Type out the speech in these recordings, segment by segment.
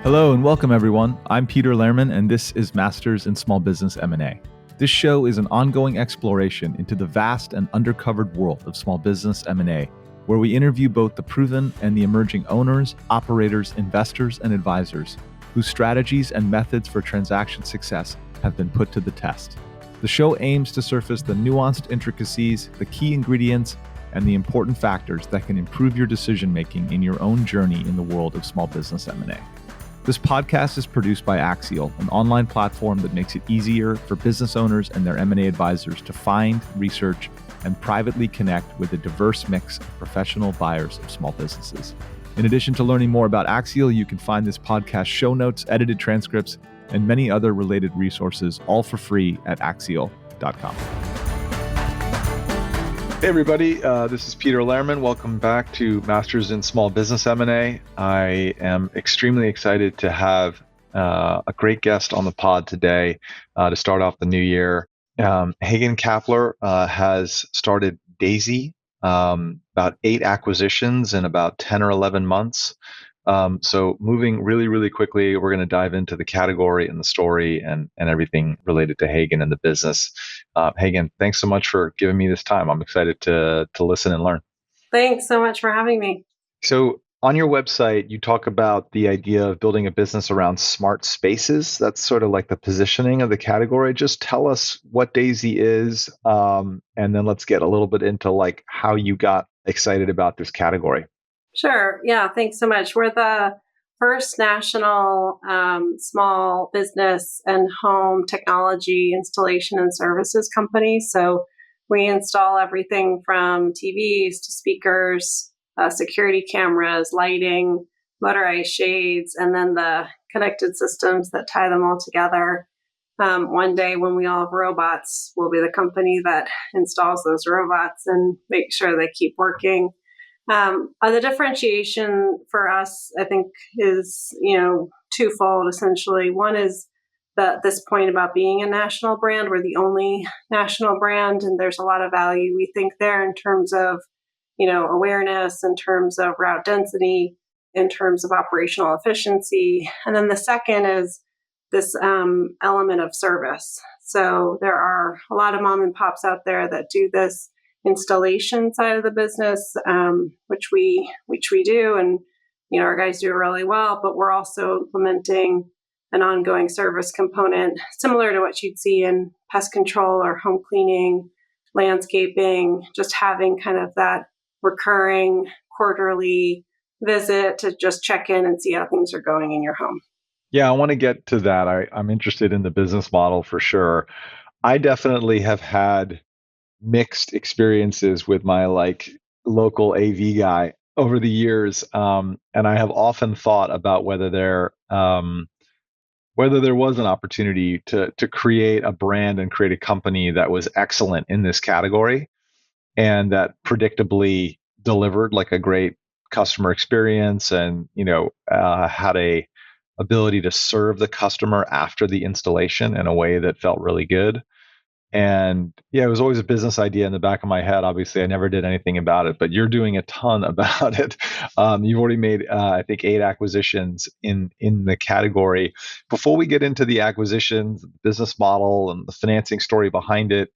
Hello and welcome everyone. I'm Peter Lehrman and this is Masters in Small Business M&A. This show is an ongoing exploration into the vast and undercovered world of small business M&A, where we interview both the proven and the emerging owners, operators, investors, and advisors whose strategies and methods for transaction success have been put to the test. The show aims to surface the nuanced intricacies, the key ingredients, and the important factors that can improve your decision-making in your own journey in the world of small business M&A. This podcast is produced by Axial, an online platform that makes it easier for business owners and their M&A advisors to find, research, and privately connect with a diverse mix of professional buyers of small businesses. In addition to learning more about Axial, you can find this podcast show notes, edited transcripts, and many other related resources, all for free at axial.com. Hey everybody, this is Peter Lehrman. Welcome back to Masters in Small Business M&A. I am extremely excited to have a great guest on the pod today to start off the new year. Hagan Kappler has started Daisy, about 8 acquisitions in about 10 or 11 months. So moving really, really quickly, we're going to dive into the category and the story and everything related to Hagan and the business. Hagan, thanks so much for giving me this time. I'm excited to listen and learn. Thanks so much for having me. So on your website, you talk about the idea of building a business around smart spaces. That's sort of like the positioning of the category. Just tell us what Daisy is, and then let's get a little bit into like how you got excited about this category. Sure. Yeah, thanks so much. We're the first national small business and home technology installation and services company. So we install everything from TVs to speakers, security cameras, lighting, motorized shades, and then the connected systems that tie them all together. One day when we all have robots, we'll be the company that installs those robots and make sure they keep working. The differentiation for us, I think, is, twofold, essentially. One is this point about being a national brand. We're the only national brand, and there's a lot of value, we think, there in terms of, awareness, in terms of route density, in terms of operational efficiency. And then the second is this element of service. So there are a lot of mom and pops out there that do this installation side of the business, which we do, and our guys do really well. But we're also implementing an ongoing service component, similar to what you'd see in pest control or home cleaning, landscaping, just having kind of that recurring quarterly visit to just check in and see how things are going in your home. Yeah, I want to get to that. I'm interested in the business model for sure. I definitely have had mixed experiences with my local AV guy over the years, and I have often thought about whether there was an opportunity to create a brand and create a company that was excellent in this category and that predictably delivered like a great customer experience and had a ability to serve the customer after the installation in a way that felt really good. And yeah, it was always a business idea in the back of my head. Obviously, I never did anything about it, but you're doing a ton about it. You've already made, I think, 8 acquisitions in the category. Before we get into the acquisitions, the business model, and the financing story behind it,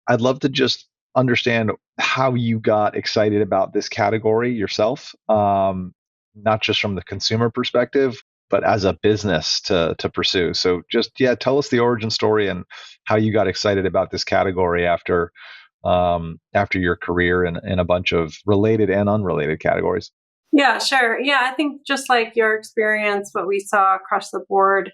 I'd love to just understand how you got excited about this category yourself, not just from the consumer perspective, but as a business to pursue. So just, tell us the origin story and how you got excited about this category after your career in a bunch of related and unrelated categories. Yeah, sure. Yeah, I think just like your experience, what we saw across the board,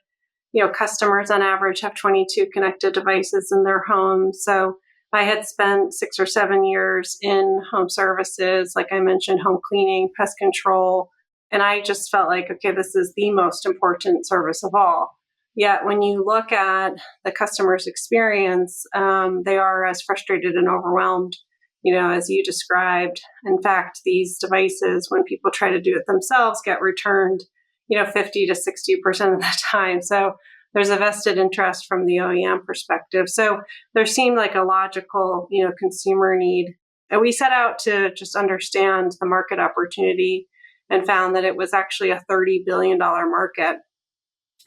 customers on average have 22 connected devices in their homes. So I had spent 6 or 7 years in home services, like I mentioned, home cleaning, pest control. And I just felt like, okay, this is the most important service of all. Yet when you look at the customer's experience, they are as frustrated and overwhelmed, as you described. In fact, these devices, when people try to do it themselves, get returned, 50 to 60% of the time. So there's a vested interest from the OEM perspective. So there seemed like a logical, consumer need. And we set out to just understand the market opportunity and found that it was actually a $30 billion market.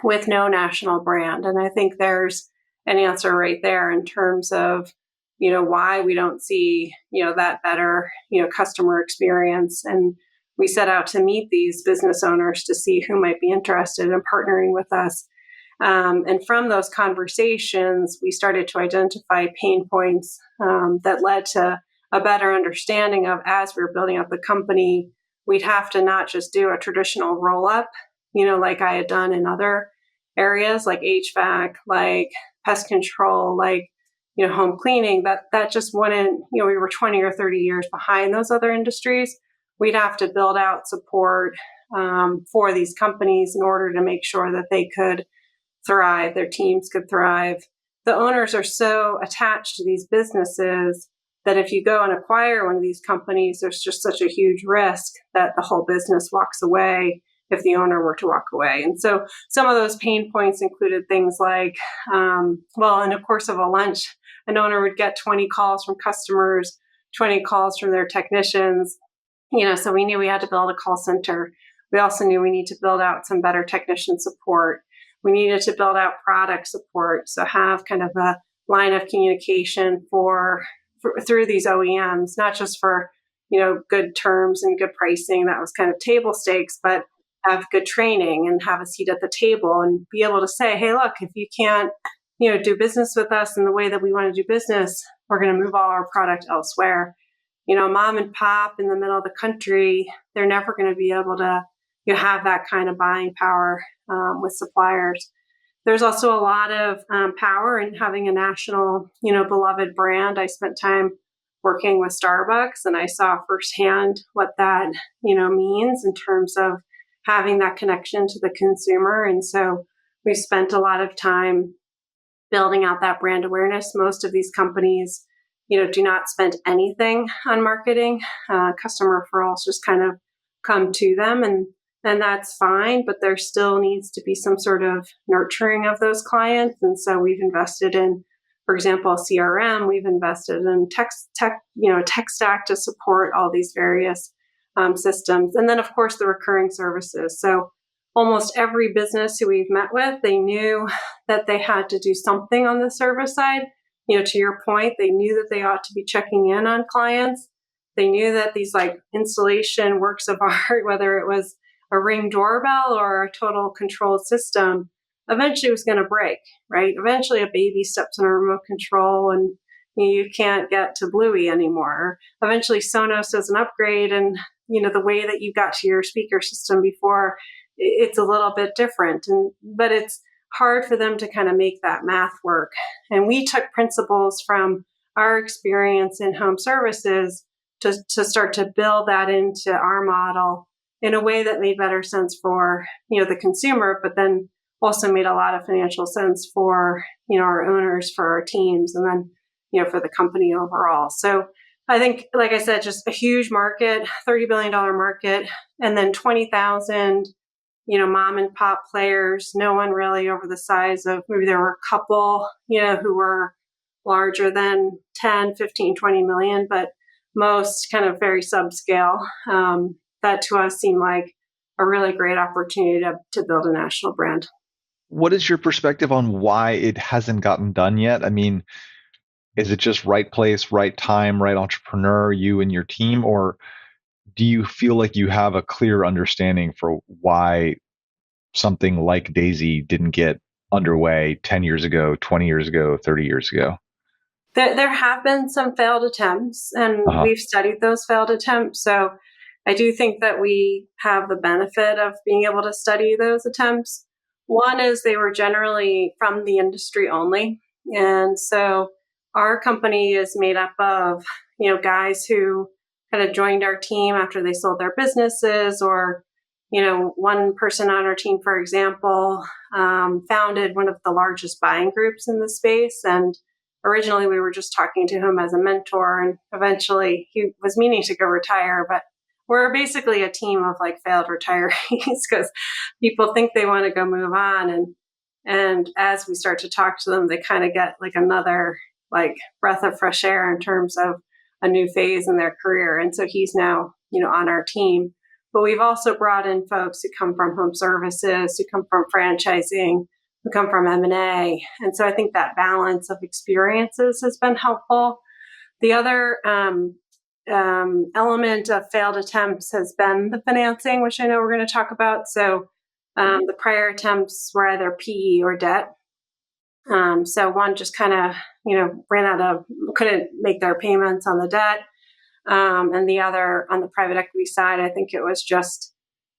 with no national brand. And I think there's an answer right there in terms of, why we don't see, that better, customer experience. And we set out to meet these business owners to see who might be interested in partnering with us. And from those conversations, we started to identify pain points that led to a better understanding of, as we were building up the company, we'd have to not just do a traditional roll up, like I had done in other areas like HVAC, like pest control, like, home cleaning, that just wouldn't, we were 20 or 30 years behind those other industries. We'd have to build out support for these companies in order to make sure that they could thrive, their teams could thrive. The owners are so attached to these businesses that if you go and acquire one of these companies, there's just such a huge risk that the whole business walks away if the owner were to walk away. And so some of those pain points included things like, in the course of a lunch, an owner would get 20 calls from customers, 20 calls from their technicians. So we knew we had to build a call center. We also knew we need to build out some better technician support. We needed to build out product support. So have kind of a line of communication through these OEMs, not just for, good terms and good pricing. That was kind of table stakes, but have good training and have a seat at the table and be able to say, hey, look, if you can't, do business with us in the way that we want to do business, we're going to move all our product elsewhere. Mom and pop in the middle of the country, they're never going to be able to have that kind of buying power with suppliers. There's also a lot of power in having a national, beloved brand. I spent time working with Starbucks, and I saw firsthand what that, means in terms of having that connection to the consumer. And so we spent a lot of time building out that brand awareness. Most of these companies, do not spend anything on marketing. Customer referrals just kind of come to them, and that's fine, but there still needs to be some sort of nurturing of those clients. And so we've invested in, for example, CRM. We've invested in tech stack to support all these various systems. And then, of course, the recurring services. So almost every business who we've met with, they knew that they had to do something on the service side. To your point, they knew that they ought to be checking in on clients. They knew that these like installation works of art, whether it was a Ring doorbell or a total controlled system, eventually was going to break, right? Eventually a baby steps on a remote control and you can't get to Bluey anymore. Eventually Sonos does an upgrade and, the way that you got to your speaker system before, it's a little bit different. But it's hard for them to kind of make that math work. And we took principles from our experience in home services to start to build that into our model in a way that made better sense for, the consumer, but then also made a lot of financial sense for, our owners, for our teams, and then, for the company overall. So I think, like I said, just a huge market, $30 billion market, and then 20,000, mom and pop players, no one really over the size of, maybe there were a couple, who were larger than 10, 15, 20 million, but most kind of very subscale. That to us seemed like a really great opportunity to build a national brand. What is your perspective on why it hasn't gotten done yet? I mean, is it just right place, right time, right entrepreneur, you and your team? Or do you feel like you have a clear understanding for why something like Daisy didn't get underway 10 years ago, 20 years ago, 30 years ago? There have been some failed attempts, and we've studied those failed attempts. So I do think that we have the benefit of being able to study those attempts. One is they were generally from the industry only. And so our company is made up of, guys who kind of joined our team after they sold their businesses, or, one person on our team, for example, founded one of the largest buying groups in the space. And originally we were just talking to him as a mentor, and eventually he was meaning to go retire, but we're basically a team of like failed retirees because people think they want to go move on. And as we start to talk to them, they kind of get like another like breath of fresh air in terms of a new phase in their career. And so he's now, on our team. but we've also brought in folks who come from home services, who come from franchising, who come from M&A. And so I think that balance of experiences has been helpful. The other element of failed attempts has been the financing, which I know we're going to talk about. So the prior attempts were either PE or debt. So one just kind of, couldn't make their payments on the debt. And the other on the private equity side, I think it was just,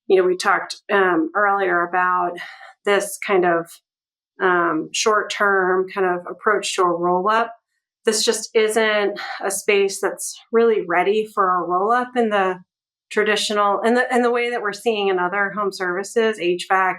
we talked earlier about this kind of short-term kind of approach to a roll-up. This just isn't a space that's really ready for a roll-up in the traditional, in the way that we're seeing in other home services, HVAC,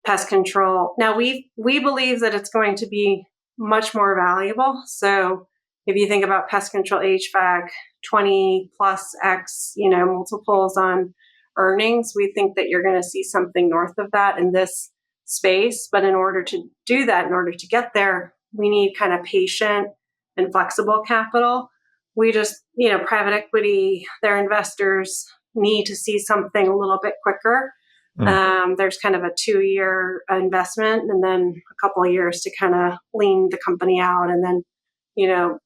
pest control. Now we believe that it's going to be much more valuable. So if you think about pest control, HVAC, 20 plus X, multiples on earnings, we think that you're going to see something north of that in this space. But in order to do that, in order to get there, we need kind of patient and flexible capital. We just, private equity, their investors need to see something a little bit quicker. There's kind of a 2-year investment and then a couple of years to kind of lean the company out and then,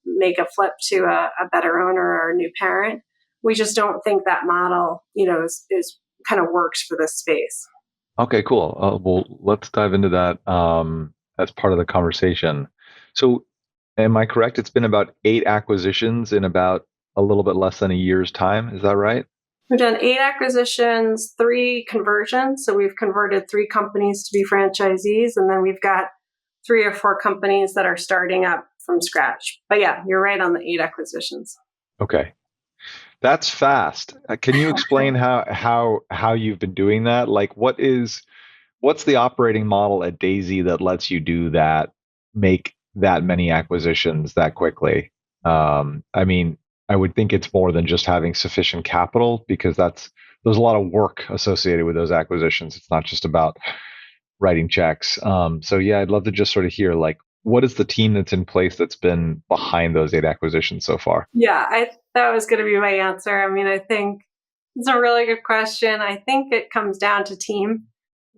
make a flip to a better owner or a new parent. We just don't think that model, is kind of works for this space. Okay, cool. Well, let's dive into that as part of the conversation. So, am I correct? It's been about 8 acquisitions in about a little bit less than a year's time. Is that right? We've done 8 acquisitions, 3 conversions. So we've converted 3 companies to be franchisees, and then we've got 3 or 4 companies that are starting up from scratch. But yeah, you're right on the 8 acquisitions. Okay. That's fast. Can you explain how you've been doing that? Like what's the operating model at Daisy that lets you do that, make that many acquisitions that quickly? I mean, I would think it's more than just having sufficient capital because there's a lot of work associated with those acquisitions. It's not just about writing checks. So yeah, I'd love to just sort of hear like what is the team that's in place that's been behind those 8 acquisitions so far? Yeah, that was going to be my answer. I mean, I think it's a really good question. I think it comes down to team.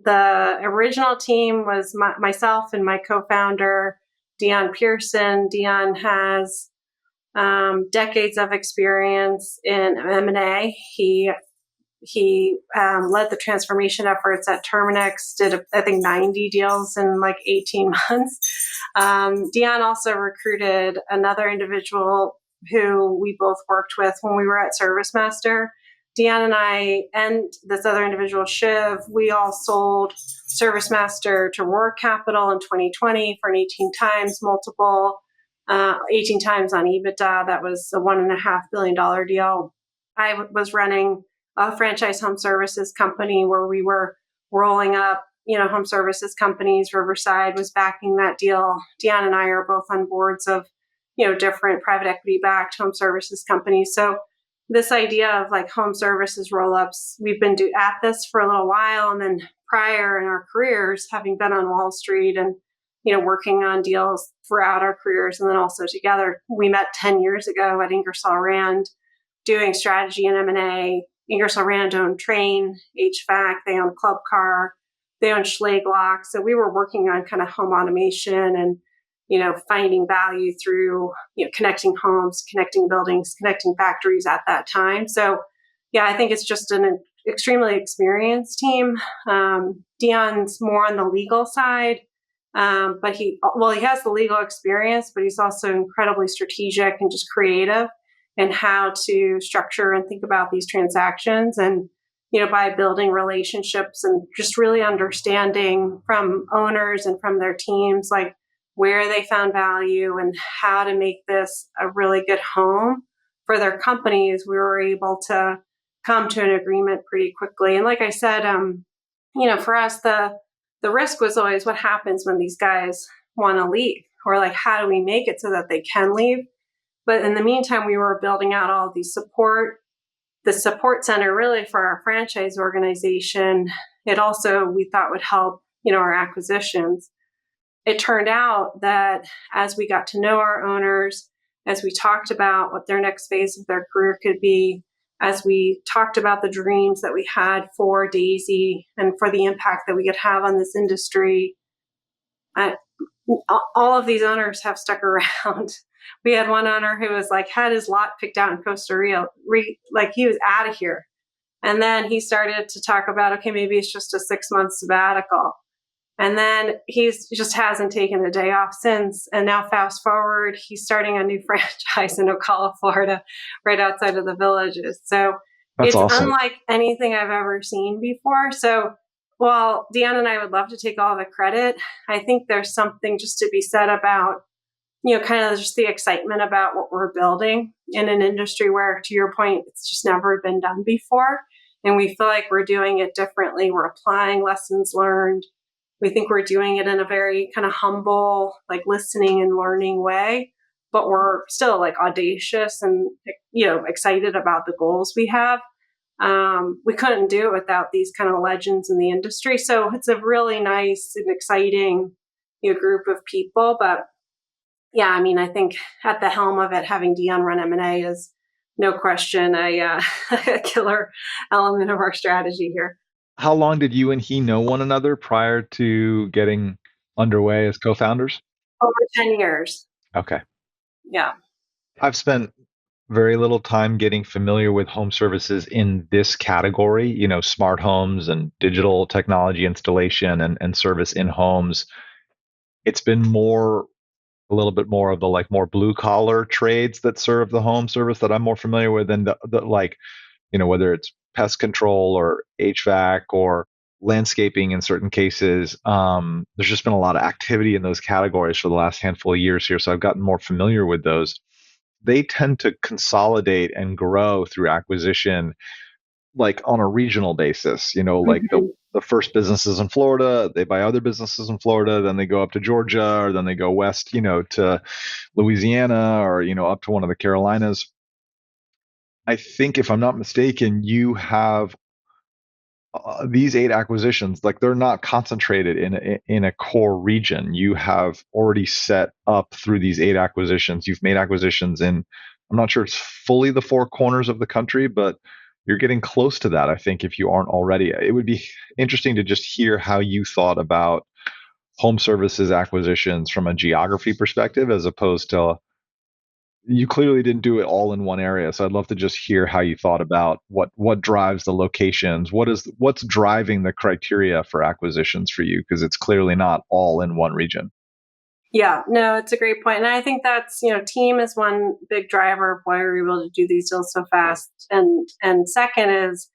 The original team was myself and my co-founder, Dion Pearson. Dion has decades of experience in M&A. He led the transformation efforts at Terminix, did, I think, 90 deals in like 18 months. Dion also recruited another individual who we both worked with when we were at ServiceMaster. Dion and I and this other individual, Shiv, we all sold ServiceMaster to Roar Capital in 2020 for an 18 times multiple, 18 times on EBITDA. That was a $1.5 billion deal. I was running a franchise home services company where we were rolling up, home services companies. Riverside was backing that deal. Dion and I are both on boards of, different private equity backed home services companies. So this idea of like home services roll-ups, we've been at this for a little while. And then prior in our careers, having been on Wall Street and, working on deals throughout our careers and then also together, we met 10 years ago at Ingersoll Rand doing strategy and M&A. Ingersoll Rand owned Train, HVAC, they owned Club Car, they owned Schlage. So we were working on kind of home automation and, finding value through, connecting homes, connecting buildings, connecting factories at that time. So yeah, I think it's just an extremely experienced team. Dion's more on the legal side, but he has the legal experience, but he's also incredibly strategic and just creative in how to structure and think about these transactions. And, by building relationships and just really understanding from owners and from their teams, like where they found value and how to make this a really good home for their companies, we were able to come to an agreement pretty quickly. And like I said, for us, the risk was always what happens when these guys want to leave, or like, how do we make it so that they can leave? But in the meantime, we were building out all the support center really for our franchise organization. It also, we thought, would help, our acquisitions. It turned out that as we got to know our owners, as we talked about what their next phase of their career could be, as we talked about the dreams that we had for Daisy and for the impact that we could have on this industry, all of these owners have stuck around. We had one owner who was like, had his lot picked out in Costa Rica, like he was out of here. And then he started to talk about, okay, maybe it's just a 6-month sabbatical. And then he's just hasn't taken a day off since. And now fast forward, he's starting a new franchise in Ocala, Florida, right outside of the Villages. So That's it's awesome. unlike anything I've ever seen before. So while Deanna and I would love to take all the credit, I think there's something just to be said about, kind of just the excitement about what we're building in an industry where, to your point, it's just never been done before. And we feel like we're doing it differently. We're applying lessons learned. We think we're doing it in a very kind of humble, like listening and learning way, but we're still like audacious and, excited about the goals we have. We couldn't do it without these kind of legends in the industry. So it's a really nice and exciting, group of people. But yeah, I mean, I think at the helm of it, having Dion run M&A is no question a killer element of our strategy here. How long did you and he know one another prior to getting underway as co-founders? Over 10 years. Okay. Yeah. I've spent very little time getting familiar with home services in this category, smart homes and digital technology installation and service in homes. It's been a little bit more of the like more blue collar trades that serve the home service that I'm more familiar with, and the like, whether it's pest control or HVAC or landscaping in certain cases. There's just been a lot of activity in those categories for the last handful of years here. So I've gotten more familiar with those. They tend to consolidate and grow through acquisition, like on a regional basis, like the first businesses in Florida, they buy other businesses in Florida, then they go up to Georgia, or then they go west, to Louisiana, or, up to one of the Carolinas. I think, if I'm not mistaken, you have these 8 acquisitions, like they're not concentrated in a core region. You have already set up through these 8 acquisitions. You've made acquisitions in, I'm not sure it's fully the 4 corners of the country, but you're getting close to that, I think, if you aren't already. It would be interesting to just hear how you thought about home services acquisitions from a geography perspective, as opposed to, you clearly didn't do it all in one area. So I'd love to just hear how you thought about what drives the locations, what's driving the criteria for acquisitions for you, because it's clearly not all in one region. Yeah, no, it's a great point. And I think that's, team is one big driver of why we're able to do these deals so fast. And second is,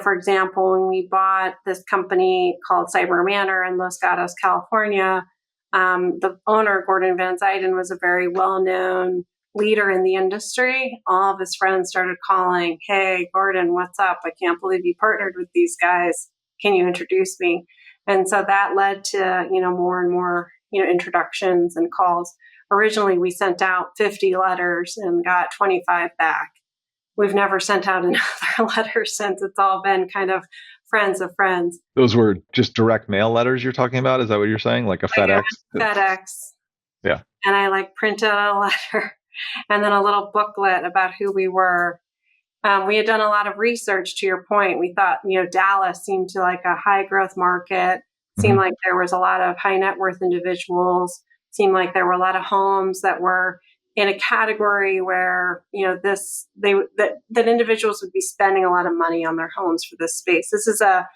for example, when we bought this company called Cyber Manor in Los Gatos, California, the owner, Gordon Van Zuyden, was a very well-known leader in the industry. All of his friends started calling, "Hey, Gordon, what's up? I can't believe you partnered with these guys. Can you introduce me?" And so that led to, more and more, introductions and calls. Originally, we sent out 50 letters and got 25 back. We've never sent out another letter since. It's all been kind of friends of friends. Those were just direct mail letters you're talking about? Is that what you're saying? Like a FedEx? FedEx. Yeah. And I printed a letter and then a little booklet about who we were. We had done a lot of research, to your point. We thought, Dallas seemed to like a high growth market, seemed like there was a lot of high net worth individuals, seemed like there were a lot of homes that were in a category where, that individuals would be spending a lot of money on their homes for this space. This is a,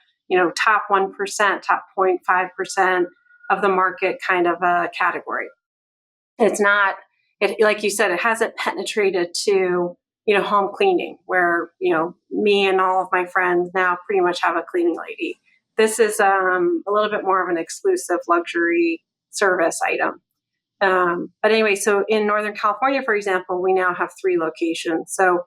top 1%, top 0.5% of the market kind of a category. It's not, like you said, it hasn't penetrated to, home cleaning, where, me and all of my friends now pretty much have a cleaning lady. This is a little bit more of an exclusive luxury service item. But anyway, so in Northern California, for example, we now have 3 locations. So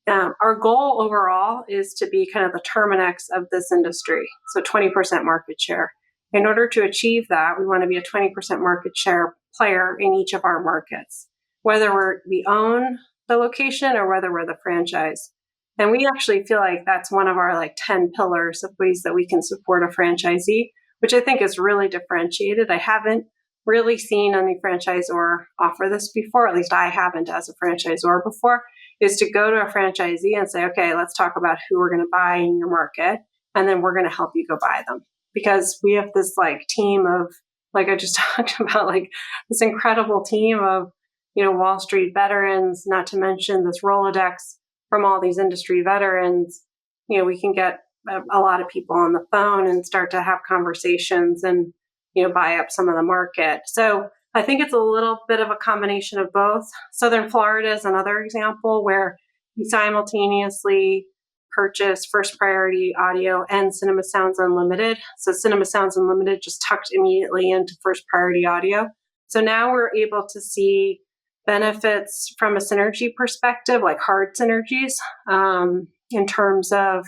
our goal overall is to be kind of the Terminix of this industry, so 20% market share. In order to achieve that, we want to be a 20% market share player in each of our markets, whether we own the location or whether we're the franchise. And we actually feel like that's one of our 10 pillars of ways that we can support a franchisee, which I think is really differentiated. I haven't really seen any franchisor offer this before. At least I haven't as a franchisor before. is to go to a franchisee and say, okay, let's talk about who we're going to buy in your market, and then we're going to help you go buy them. Because we have this like team of, like I just talked about, like this incredible team of, Wall Street veterans, not to mention this Rolodex from all these industry veterans. We can get a lot of people on the phone and start to have conversations and, buy up some of the market. So I think it's a little bit of a combination of both. Southern Florida is another example where we simultaneously purchase First Priority Audio and Cinema Sounds Unlimited. So Cinema Sounds Unlimited just tucked immediately into First Priority Audio. So now we're able to see benefits from a synergy perspective, like hard synergies, in terms of,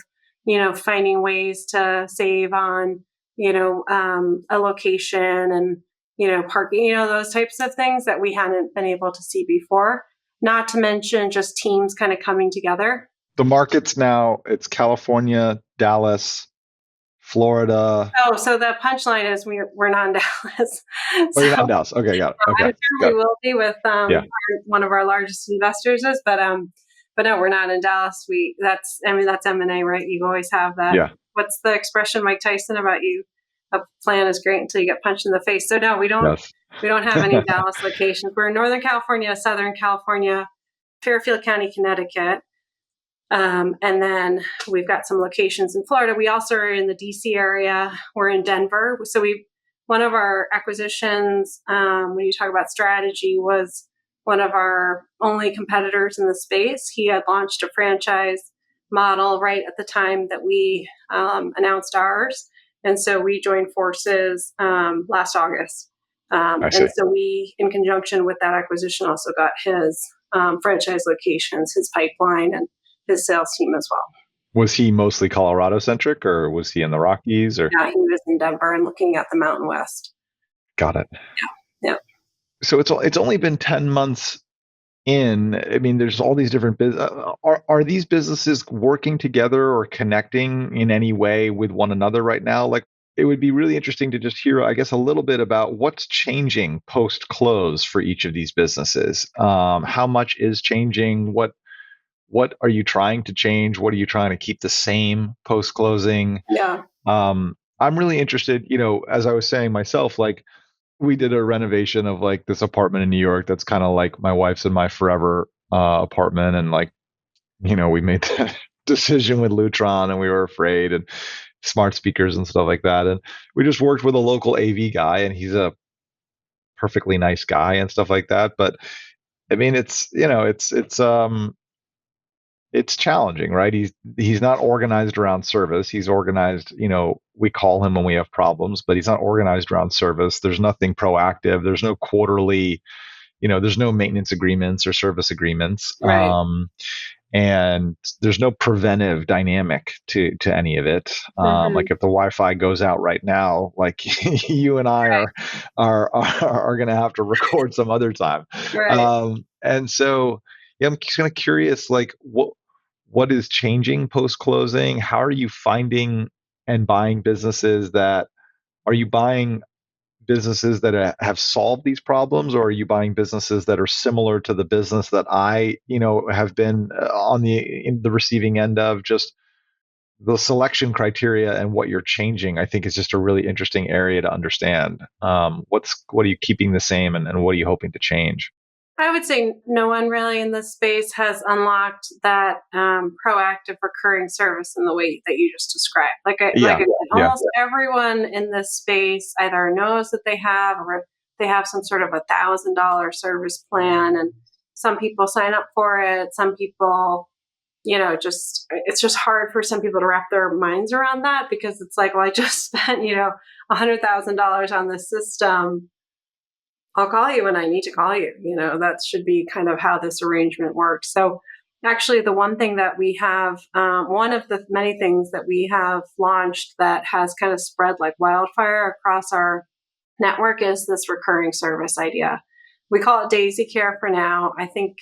finding ways to save on, a location and, parking, those types of things that we hadn't been able to see before. Not to mention just teams kind of coming together. The markets now, it's California, Dallas, Florida. Oh, so the punchline is we're not in Dallas. Oh, you're not in Dallas. Okay, got it. Okay. I'm sure we will be with one of our largest investors is, but no, we're not in Dallas. That's M&A, right? You always have that. Yeah. What's the expression, Mike Tyson, about you? A plan is great until you get punched in the face. So no, we don't. Yes. We don't have any Dallas locations. We're in Northern California, Southern California, Fairfield County, Connecticut. And then we've got some locations in Florida. We also are in the DC area. We're in Denver. So one of our acquisitions, when you talk about strategy, was one of our only competitors in the space. He had launched a franchise model right at the time that we announced ours. And so we joined forces last August. And so we, in conjunction with that acquisition, also got his franchise locations, his pipeline, and his sales team as well. Was he mostly Colorado centric, or was he in the Rockies? Or yeah, he was in Denver and looking at the Mountain West. Got it. Yeah. So it's only been 10 months in. I mean, there's all these different are these businesses working together or connecting in any way with one another right now? Like, it would be really interesting to just hear, I guess, a little bit about what's changing post close for each of these businesses. How much is changing? What are you trying to change? What are you trying to keep the same post closing? Yeah. I'm really interested, as I was saying myself, like, we did a renovation of like this apartment in New York that's kind of like my wife's and my forever apartment. And like, we made that decision with Lutron, and we were afraid, and smart speakers and stuff like that. And we just worked with a local AV guy, and he's a perfectly nice guy and stuff like that. But I mean, it's challenging, right? He's not organized around service. He's organized, we call him when we have problems, but he's not organized around service. There's nothing proactive. There's no quarterly, there's no maintenance agreements or service agreements. Right. And there's no preventive dynamic to any of it. Like if the Wi-Fi goes out right now, like you and I are going to have to record some other time. Right. And so, yeah, I'm just kind of curious, like what is changing post closing? How are you finding and buying businesses that are you buying businesses that have solved these problems, or are you buying businesses that are similar to the business that I, have been in the receiving end of? Just the selection criteria and what you're changing, I think, is just a really interesting area to understand. What are you keeping the same, and what are you hoping to change? I would say no one really in this space has unlocked that proactive recurring service in the way that you just described. Almost everyone in this space either knows that they have, or they have some sort of $1,000 service plan, and some people sign up for it. Some people, it's just hard for some people to wrap their minds around that, because it's like, well, I just spent, $100,000 on this system. I'll call you when I need to call you. That should be kind of how this arrangement works. So actually, the one thing that we have, one of the many things that we have launched that has kind of spread like wildfire across our network is this recurring service idea. We call it Daisy Care for now. I think,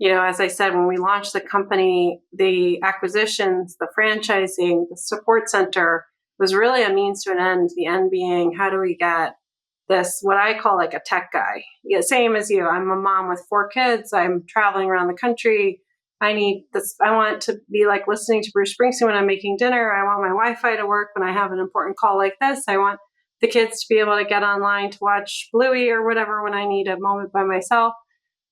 as I said, when we launched the company, the acquisitions, the franchising, the support center was really a means to an end. The end being, how do we get this, what I call like a tech guy. Yeah, same as you. I'm a mom with 4 kids. I'm traveling around the country. I need this. I want to be like listening to Bruce Springsteen when I'm making dinner. I want my Wi-Fi to work when I have an important call like this. I want the kids to be able to get online to watch Bluey or whatever when I need a moment by myself.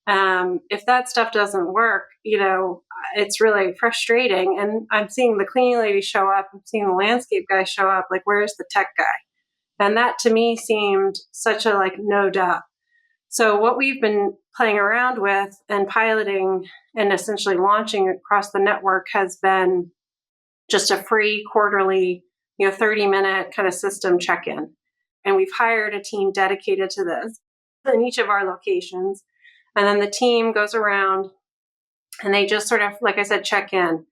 If that stuff doesn't work, it's really frustrating. And I'm seeing the cleaning lady show up. I'm seeing the landscape guy show up. Like, where's the tech guy? And that to me seemed such a no duh. So what we've been playing around with and piloting and essentially launching across the network has been just a free quarterly, 30-minute kind of system check-in. And we've hired a team dedicated to this in each of our locations. And then the team goes around and they just sort of, like I said, check in.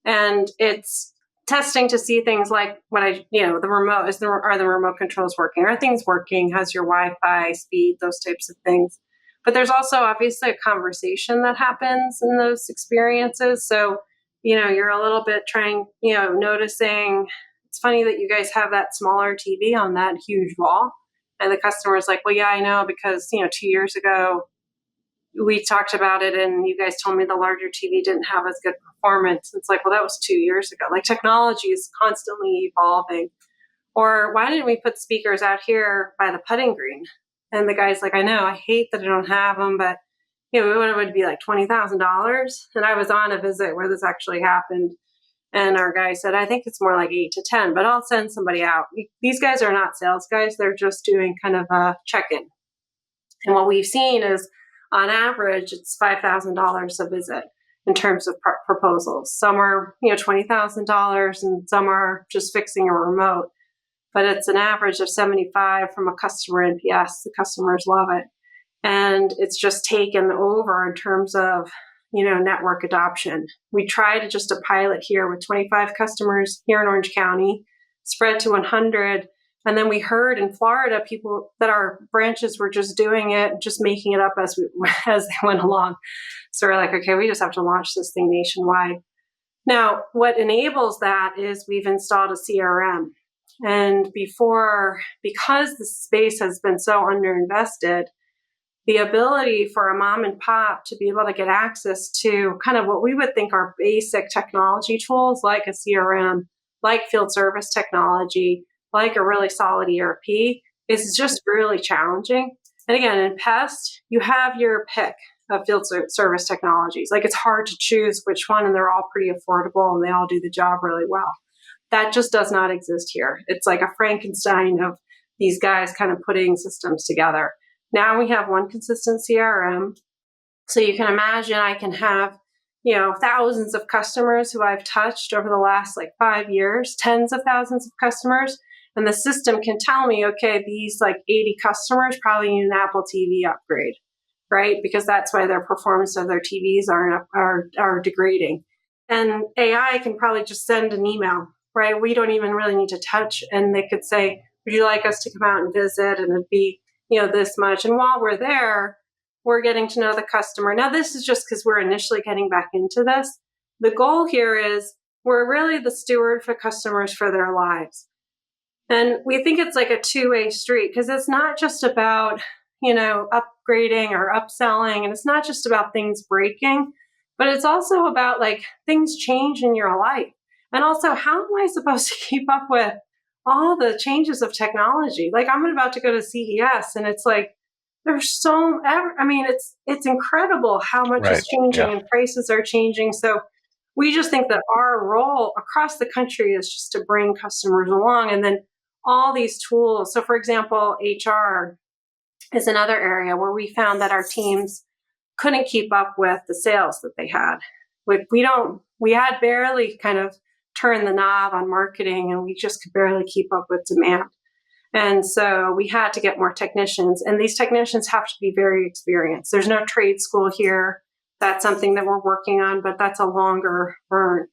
And it's testing to see things like the remote, are the remote controls working? Are things working? How's your Wi-Fi speed? Those types of things. But there's also obviously a conversation that happens in those experiences. So, you're a little bit noticing, it's funny that you guys have that smaller TV on that huge wall. And the customer's like, well, yeah, I know, because, 2 years ago, we talked about it and you guys told me the larger TV didn't have as good performance. It's like, well, that was 2 years ago. Like, technology is constantly evolving. Or why didn't we put speakers out here by the putting green? And the guy's like, I know, I hate that I don't have them, but it would be like $20,000. And I was on a visit where this actually happened. And our guy said, I think it's more like 8 to 10, but I'll send somebody out. These guys are not sales guys. They're just doing kind of a check-in. And what we've seen is, on average, it's $5,000 a visit in terms of proposals. Some are, $20,000 and some are just fixing a remote. But it's an average of 75 from a customer NPS. The customers love it. And it's just taken over in terms of, network adoption. We tried just a pilot here with 25 customers here in Orange County, spread to 100. And then we heard in Florida people that our branches were just doing it, just making it up as they went along. So we're like, okay, we just have to launch this thing nationwide. Now, what enables that is we've installed a CRM. And because the space has been so underinvested, the ability for a mom and pop to be able to get access to kind of what we would think are basic technology tools like a CRM, like field service technology, like a really solid ERP is just really challenging. And again, in pest, you have your pick of field service technologies. Like, it's hard to choose which one, and they're all pretty affordable and they all do the job really well. That just does not exist here. It's like a Frankenstein of these guys kind of putting systems together. Now we have one consistent CRM. So you can imagine I can have, thousands of customers who I've touched over the last 5 years, tens of thousands of customers. And the system can tell me, okay, these 80 customers probably need an Apple TV upgrade, right? Because that's why their performance of their TVs are degrading. And AI can probably just send an email, right? We don't even really need to touch. And they could say, would you like us to come out and visit? And it'd be, this much. And while we're there, we're getting to know the customer. Now, this is just because we're initially getting back into this. The goal here is we're really the steward for customers for their lives. And we think it's like a two-way street because it's not just about, upgrading or upselling. And it's not just about things breaking, but it's also about things change in your life. And also, how am I supposed to keep up with all the changes of technology? I'm about to go to CES and it's there's it's incredible how much is changing and prices are changing. So we just think that our role across the country is just to bring customers along, and then all these tools. So for example, HR is another area where we found that our teams couldn't keep up with the sales that they had. We had barely kind of turned the knob on marketing, and we just could barely keep up with demand. And so we had to get more technicians, and these technicians have to be very experienced. There's no trade school here. That's something that we're working on, but that's a longer burn.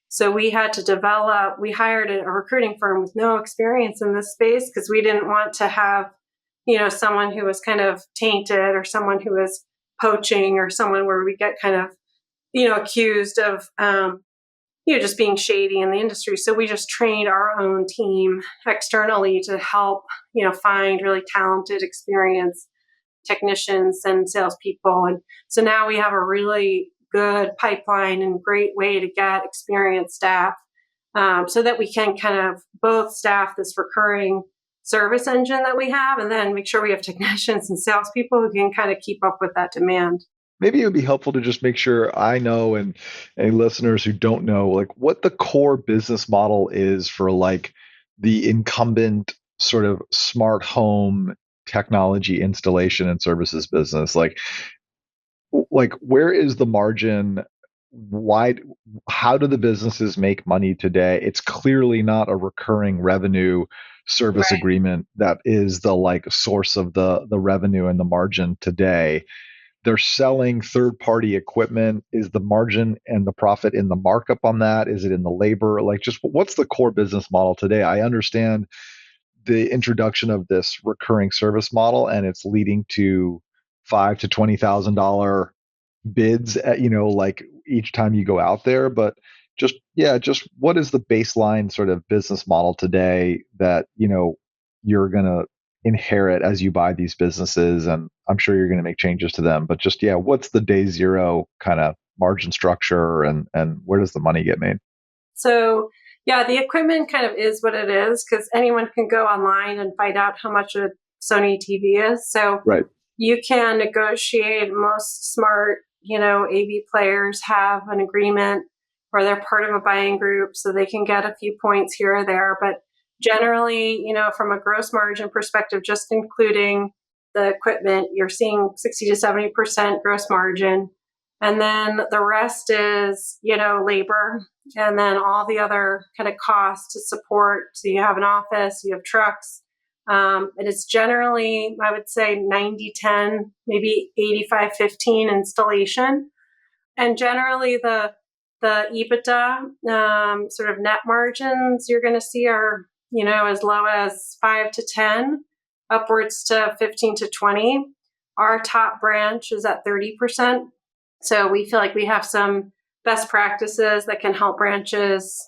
So we had to we hired a recruiting firm with no experience in this space because we didn't want to have, someone who was kind of tainted or someone who was poaching or someone where we get kind of, accused of, just being shady in the industry. So we just trained our own team externally to help, find really talented, experienced technicians and salespeople. And so now we have a really good pipeline and great way to get experienced staff, so that we can kind of both staff this recurring service engine that we have, and then make sure we have technicians and salespeople who can kind of keep up with that demand. Maybe it would be helpful to just make sure I know and any listeners who don't know, like what the core business model is for like the incumbent sort of smart home technology installation and services business. Like where is the margin? Why? How do the businesses make money today? It's clearly not a recurring revenue service Right. agreement that is the like source of the revenue and the margin today. They're selling third party equipment. Is the margin and the profit in the markup on that? Is it in the labor? Like, just what's the core business model today? I understand the introduction of this recurring service model, and it's leading to five to $20,000 bids at, like each time you go out there. But just what is the baseline sort of business model today that you're gonna inherit as you buy these businesses? And I'm sure you're gonna make changes to them, but just what's the day zero kind of margin structure, and where does the money get made? So, yeah, the equipment kind of is what it is because anyone can go online and find out how much a Sony TV is. So Right. you can negotiate. Most smart, AV players have an agreement or they're part of a buying group, so they can get a few points here or there. But generally, from a gross margin perspective, just including the equipment, you're seeing 60 to 70% gross margin. And then the rest is, labor, and then all the other kind of costs to support. So you have an office, you have trucks. And it's generally, I would say, 90-10, maybe 85-15 installation. And generally, the EBITDA sort of net margins you're going to see are, as low as 5 to 10, upwards to 15 to 20. Our top branch is at 30%. So we feel like we have some best practices that can help branches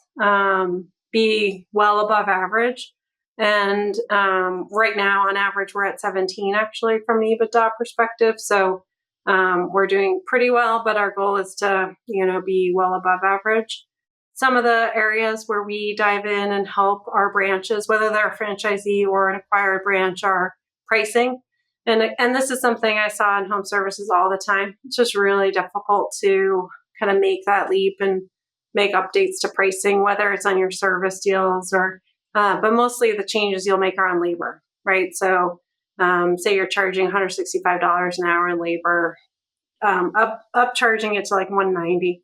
be well above average. And right now, on average, we're at 17, actually, from the EBITDA perspective. So we're doing pretty well, but our goal is to, be well above average. Some of the areas where we dive in and help our branches, whether they're a franchisee or an acquired branch, are pricing. And this is something I saw in home services all the time. It's just really difficult to kind of make that leap and make updates to pricing, whether it's on your service deals or, but mostly the changes you'll make are on labor, right? So say you're charging $165 an hour in labor, up charging it to like 190.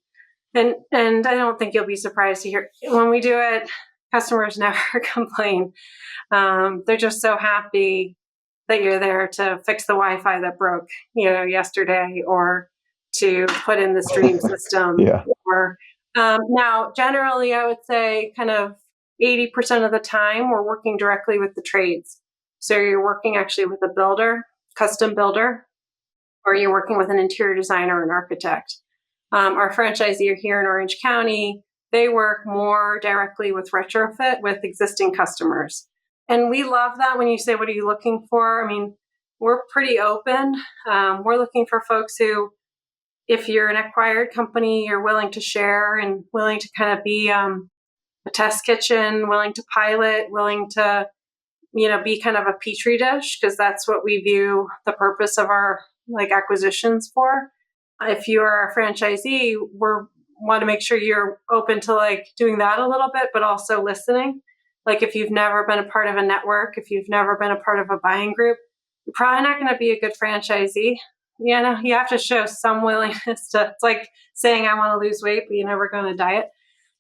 And I don't think you'll be surprised to hear when we do it, customers never complain. They're just so happy that you're there to fix the Wi-Fi that broke, yesterday, or to put in the stream system. Yeah. Or now, generally, I would say kind of 80% of the time we're working directly with the trades. So you're working actually with a builder, custom builder, or you're working with an interior designer or an architect. Our franchisee here in Orange County, they work more directly with retrofit with existing customers. And we love that. When you say, what are you looking for? I mean, we're pretty open. We're looking for folks who, if you're an acquired company, you're willing to share and willing to kind of be a test kitchen, willing to pilot, willing to, be kind of a petri dish, because that's what we view the purpose of our acquisitions for. If you're a franchisee, want to make sure you're open to doing that a little bit, but also listening. Like if you've never been a part of a network, if you've never been a part of a buying group, you're probably not going to be a good franchisee. You have to show some willingness to, it's like saying I want to lose weight, but you're never going to diet.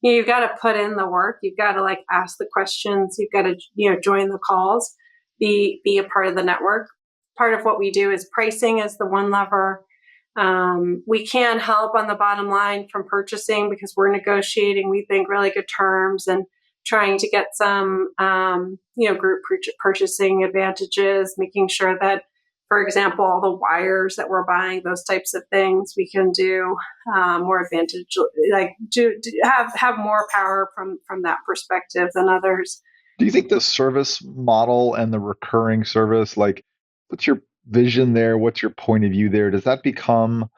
You've got to put in the work. You've got to ask the questions. You've got to, join the calls, be a part of the network. Part of what we do is pricing is the one lever. We can help on the bottom line from purchasing because we're negotiating, we think, really good terms and trying to get some, group purchasing advantages, making sure that, for example, all the wires that we're buying, those types of things, we can do more advantage, have more power from that perspective than others. Do you think the service model and the recurring service, what's your vision there? What's your point of view there? Does that become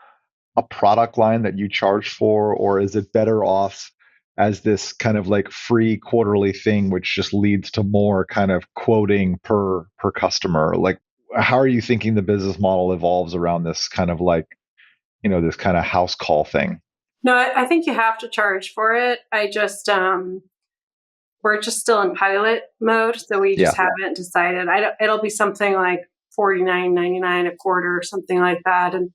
a product line that you charge for, or is it better off as this kind of like free quarterly thing, which just leads to more kind of quoting per customer? Like, how are you thinking the business model evolves around this kind of like, this kind of house call thing? No, I think you have to charge for it. I just we're just still in pilot mode, so we just Yeah. haven't decided. It'll be something like $49.99 a quarter or something like that. And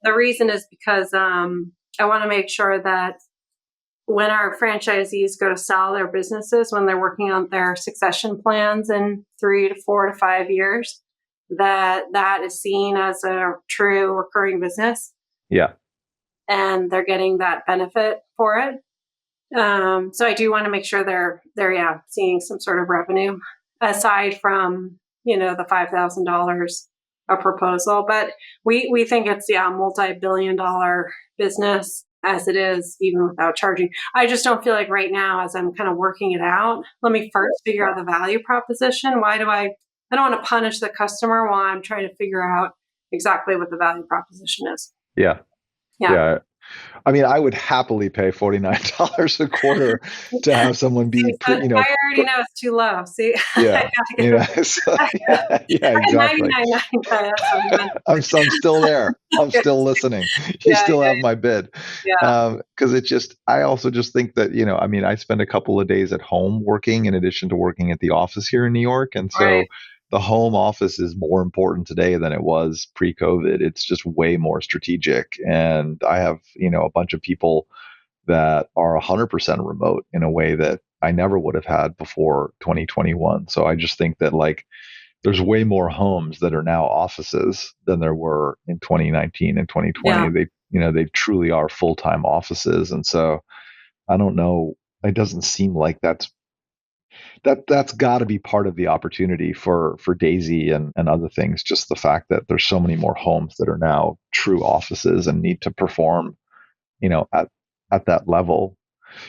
the reason is because I want to make sure that when our franchisees go to sell their businesses, when they're working on their succession plans in 3 to 4 to 5 years, that is seen as a true recurring business, Yeah. and they're getting that benefit for it. So I do want to make sure they're seeing some sort of revenue aside from the $5,000 a proposal. But we think it's multi-billion-dollar business as it is, even without charging. I just don't feel like right now, as I'm kind of working it out, let me first figure out the value proposition. Why do I don't want to punish the customer while I'm trying to figure out exactly what the value proposition is. Yeah. Yeah. Yeah. I mean, I would happily pay $49 a quarter to have someone be, I already know it's too low. See, I yeah, gotta get so, yeah, exactly. 99.99. That's what I meant. I'm still there. I'm Okay. still listening. You Yeah, still yeah, have my bid. yeah. Because I also just think that, I mean, I spend a couple of days at home working in addition to working at the office here in New York. And Right. so the home office is more important today than it was pre-COVID. It's just way more strategic. And I have, a bunch of people that are 100% remote in a way that I never would have had before 2021. So I just think that like there's way more homes that are now offices than there were in 2019 and 2020. Yeah. They truly are full-time offices. And so I don't know, it doesn't seem like that's got to be part of the opportunity for Daisy and other things. Just the fact that there's so many more homes that are now true offices and need to perform, at that level.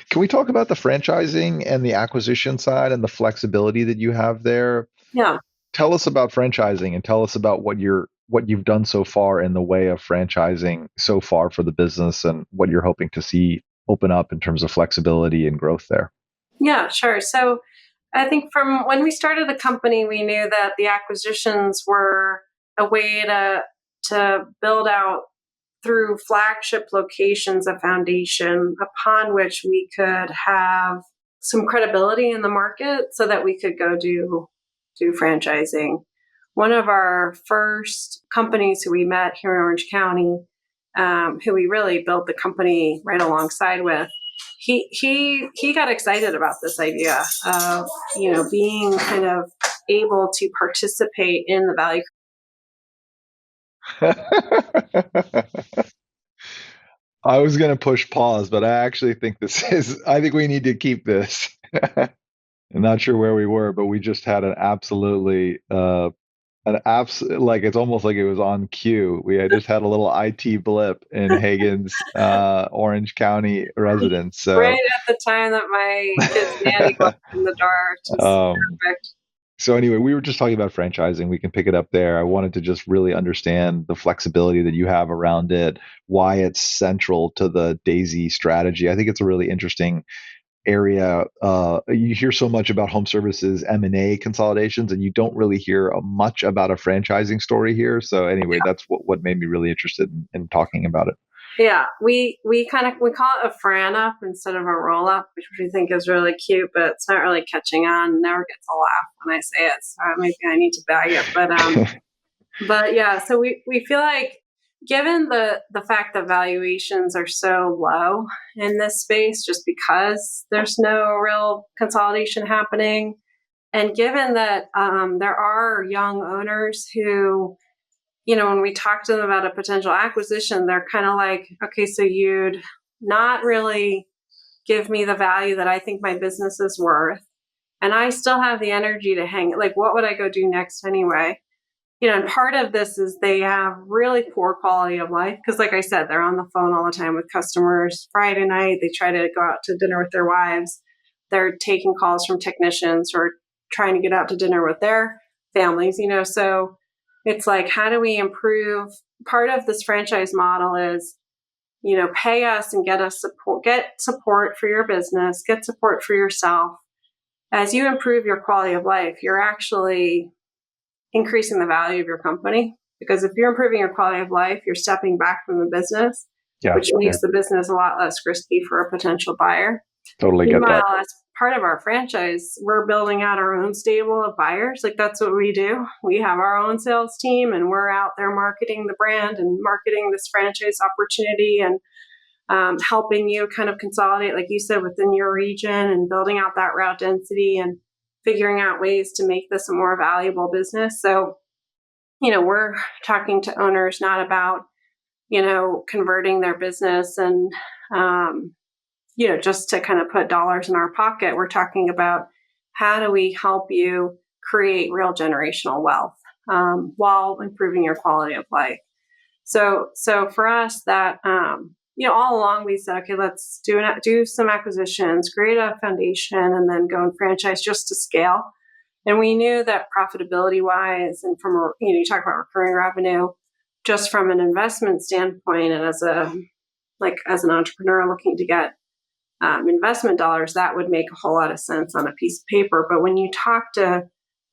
Can we talk about the franchising and the acquisition side and the flexibility that you have there? Yeah. Tell us about franchising and tell us about what you've done so far in the way of franchising so far for the business and what you're hoping to see open up in terms of flexibility and growth there. Yeah, sure. So I think from when we started the company, we knew that the acquisitions were a way to build out through flagship locations a foundation upon which we could have some credibility in the market so that we could go do franchising. One of our first companies who we met here in Orange County, who we really built the company right alongside with, he got excited about this idea of being kind of able to participate in the value. I was going to push pause, but I think we need to keep this. I'm not sure where we were, but we just had like it's almost like it was on cue. We had just had a little IT blip in Hagan's Orange County residence. Right So, at the time that my kid's nanny walked in the door, just um, perfect. so anyway, we were just talking about franchising. We can pick it up there. I wanted to just really understand the flexibility that you have around it, why it's central to the Daisy strategy. I think it's a really interesting area. You hear so much about home services M&A consolidations, and you don't really hear much about a franchising story here. So anyway, that's what made me really interested in talking about it. Yeah, we call it a fran up instead of a roll up, which we think is really cute, but it's not really catching on. Never gets a laugh when I say it, so maybe I need to bag it. But yeah, so we feel like given the fact that valuations are so low in this space, just because there's no real consolidation happening, and given that there are young owners who, when we talk to them about a potential acquisition, they're kind of like, okay, so you'd not really give me the value that I think my business is worth. And I still have the energy to hang. Like, what would I go do next anyway? And part of this is they have really poor quality of life because, like I said, they're on the phone all the time with customers. Friday night, they try to go out to dinner with their wives. They're taking calls from technicians who are trying to get out to dinner with their families, So it's like, how do we improve? Part of this franchise model is pay us and get support for your business, get support for yourself. As you improve your quality of life, you're actually increasing the value of your company. Because if you're improving your quality of life, you're stepping back from the business, Yeah. which makes the business a lot less risky for a potential buyer. Totally get that. Meanwhile, as part of our franchise, we're building out our own stable of buyers. Like, that's what we do. We have our own sales team, and we're out there marketing the brand and marketing this franchise opportunity, and helping you kind of consolidate, like you said, within your region, and building out that route density and figuring out ways to make this a more valuable business. So, we're talking to owners not about, converting their business and, just to kind of put dollars in our pocket. We're talking about, how do we help you create real generational wealth, while improving your quality of life? So for us, that, all along we said, okay, let's do some acquisitions, create a foundation, and then go and franchise just to scale. And we knew that profitability wise, and from, you talk about recurring revenue, just from an investment standpoint, and as an entrepreneur looking to get investment dollars, that would make a whole lot of sense on a piece of paper. But when you talk to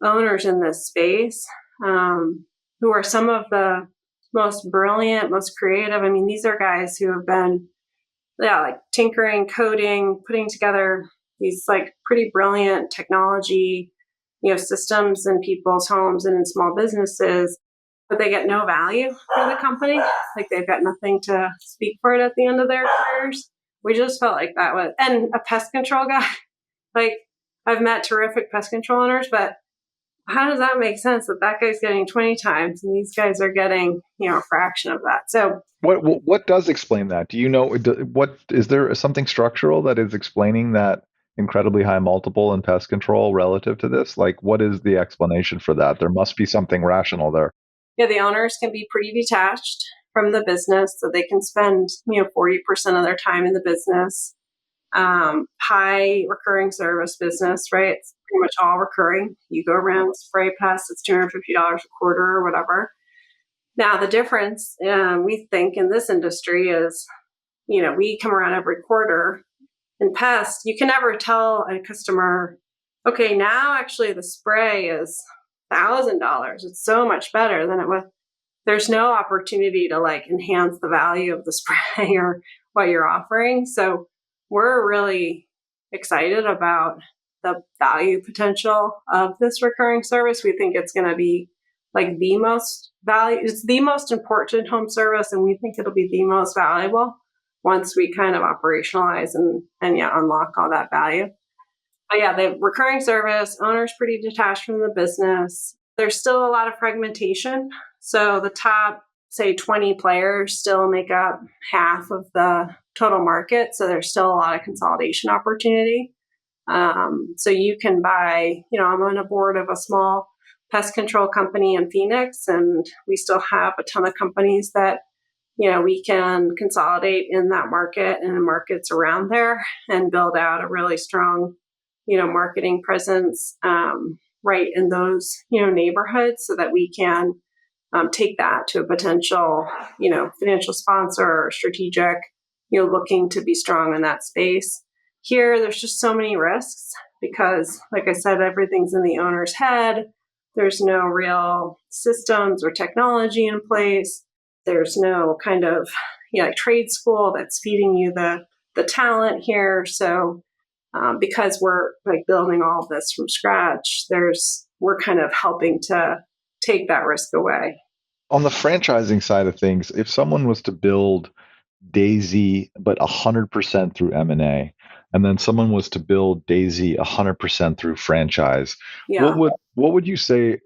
owners in this space, who are some of the most brilliant, most creative, I mean, these are guys who have been, like tinkering, coding, putting together these like pretty brilliant technology, systems in people's homes and in small businesses, but they get no value for the company. Like, they've got nothing to speak for it at the end of their careers. We just felt like that was, and a pest control guy. Like, I've met terrific pest control owners, but how does that make sense that guy's getting 20 times and these guys are getting, a fraction of that? So what does explain that? Do you know, what is there something structural that is explaining that incredibly high multiple in pest control relative to this? Like, what is the explanation for that? There must be something rational there. Yeah, the owners can be pretty detached from the business, so they can spend 40% of their time in the business. High recurring service business, right? It's pretty much all recurring. You go around, spray pests, it's $250 a quarter or whatever. Now, the difference, we think, in this industry is, we come around every quarter. In pest, you can never tell a customer, okay, now actually the spray is $1,000. It's so much better than it was. There's no opportunity to like enhance the value of the spray or what you're offering. So we're really excited about the value potential of this recurring service. We think it's going to be like the most it's the most important home service, and we think it'll be the most valuable once we kind of operationalize and unlock all that value. But yeah, the recurring service, owner's pretty detached from the business. There's still a lot of fragmentation. So the top, say, 20 players still make up half of the total market. So there's still a lot of consolidation opportunity. So you can buy, I'm on a board of a small pest control company in Phoenix, and we still have a ton of companies that, we can consolidate in that market and in markets around there and build out a really strong, marketing presence right in those, neighborhoods, so that we can take that to a potential, financial sponsor or strategic, looking to be strong in that space. Here, there's just so many risks because, like I said, everything's in the owner's head. There's no real systems or technology in place. There's no kind of, like trade school that's feeding you the talent here. So because we're like building all of this from scratch, we're kind of helping to take that risk away. On the franchising side of things, if someone was to build Daisy, but 100% through M&A, and then someone was to build Daisy 100% through franchise, Yeah. what would you say?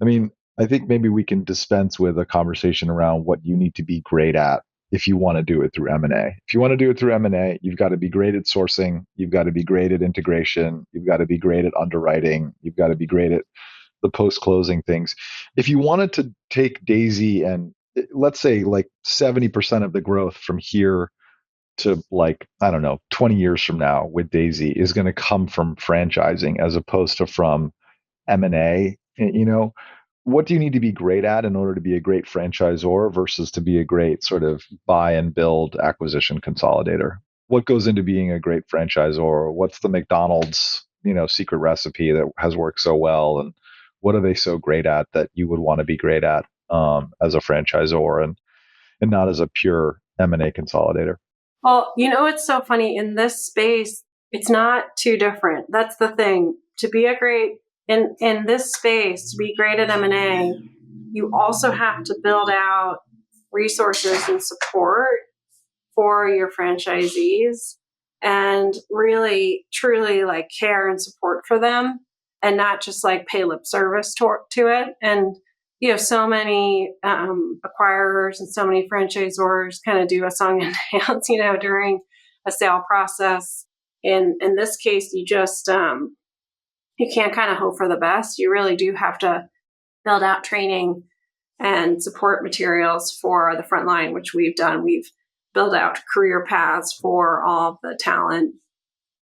I mean, I think maybe we can dispense with a conversation around what you need to be great at if you want to do it through M&A. If you want to do it through M&A, you've got to be great at sourcing, you've got to be great at integration, you've got to be great at underwriting, you've got to be great at the post-closing things. If you wanted to take Daisy and let's say like 70% of the growth from here to like, I don't know, 20 years from now with Daisy is going to come from franchising as opposed to from M&A, what do you need to be great at in order to be a great franchisor versus to be a great sort of buy and build acquisition consolidator? What goes into being a great franchisor? What's the McDonald's, secret recipe that has worked so well? And what are they so great at that you would want to be great at as a franchisor and not as a pure M&A consolidator? Well, it's so funny in this space, it's not too different. That's the thing. To be a great in this space, to be great at M&A, you also have to build out resources and support for your franchisees and really truly like care and support for them and not just like pay lip service to it. And so many acquirers and so many franchisors kind of do a song and dance during a sale process. In this case, you just you can't kind of hope for the best. You really do have to build out training and support materials for the front line, which we've done. We've built out career paths for all of the talent.